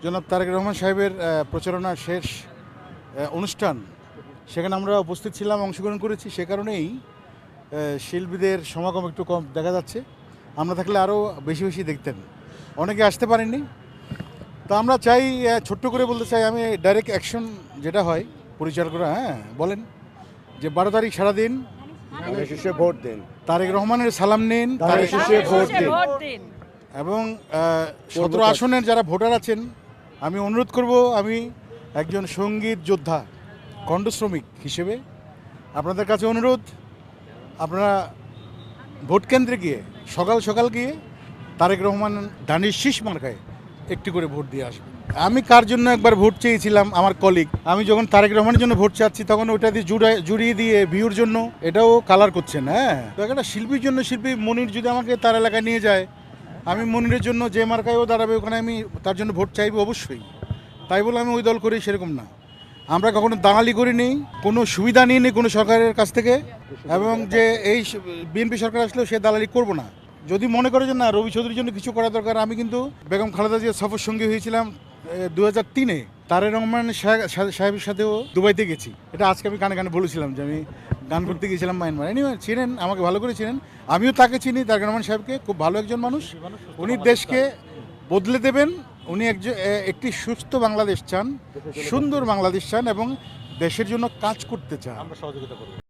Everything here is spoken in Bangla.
জনাব তারেক রহমান সাহেবের প্রচারণা শেষ অনুষ্ঠান, সেখানে আমরা উপস্থিত ছিলাম, অংশগ্রহণ করেছি। সে কারণেই শিল্পীদের সমাগম একটু কম দেখা যাচ্ছে। আমরা থাকলে আরও বেশি বেশি দেখতেন, অনেকে আসতে পারেননি। তো আমরা চাই, ছোট্ট করে বলতে চাই, আমি ডাইরেক্ট অ্যাকশন যেটা হয় পরিচালকরা, বলেন যে 12 তারিখ সারাদিন ভোট দিন, তারেক রহমানের সালাম নিন, ধানের শীষে ভোট দিন। এবং 17 আসনের যারা ভোটার আছেন, আমি অনুরোধ করব, আমি একজন সঙ্গীত যোদ্ধা, খণ্ড শ্রমিক হিসেবে আপনাদের কাছে অনুরোধ, আপনারা ভোট কেন্দ্রে গিয়ে সকাল সকাল গিয়ে তারেক রহমান ধানের শীষ মার্কায় একটি করে ভোট দিয়ে আসবেন। আমি কার জন্য একবার ভোট চেয়েছিলাম, আমার কলিগ, আমি যখন তারেক রহমানের জন্য ভোট চাচ্ছি তখন ওটা দিয়ে জুড়িয়ে দিয়ে ভিউর জন্য এটাও কালার করছেন। তো একটা শিল্পীর জন্য, শিল্পী মনির যদি আমাকে তার এলাকায় নিয়ে যায়, আমি মনিরের জন্য যে মার্কায়ও দাঁড়াবে ওখানে আমি তার জন্য ভোট চাইবো অবশ্যই। তাই বলে আমি ওই দল করি সেরকম না। আমরা কখনো দালালি করিনি, কোনো সুবিধা নিইনি কোনো সরকারের কাছ থেকে, এবং যে এই বিএনপি সরকার আসলেও সে দালালি করব না। যদি মনে করে যে না, রবি চৌধুরীর জন্য কিছু করা দরকার, আমি কিন্তু বেগম খালেদা জিয়ার সফর সঙ্গী হয়েছিলাম 2003-এ। তারেক রহমান সাহেবের সাথেও দুবাইতে গেছি। এটা আজকে আমি কানে কানে বলেছিলাম যে আমি গান করতে গিয়েছিলাম মায়ানমার। চিনেন, আমাকে ভালো করে চিনেন, আমিও তাকে চিনি। তারেক রহমান সাহেবকে খুব ভালো একজন মানুষ, উনি দেশকে বদলে দেবেন। উনি একটি সুস্থ বাংলাদেশ চান, সুন্দর বাংলাদেশ চান, এবং দেশের জন্য কাজ করতে চান। আমরা সহযোগিতা করব।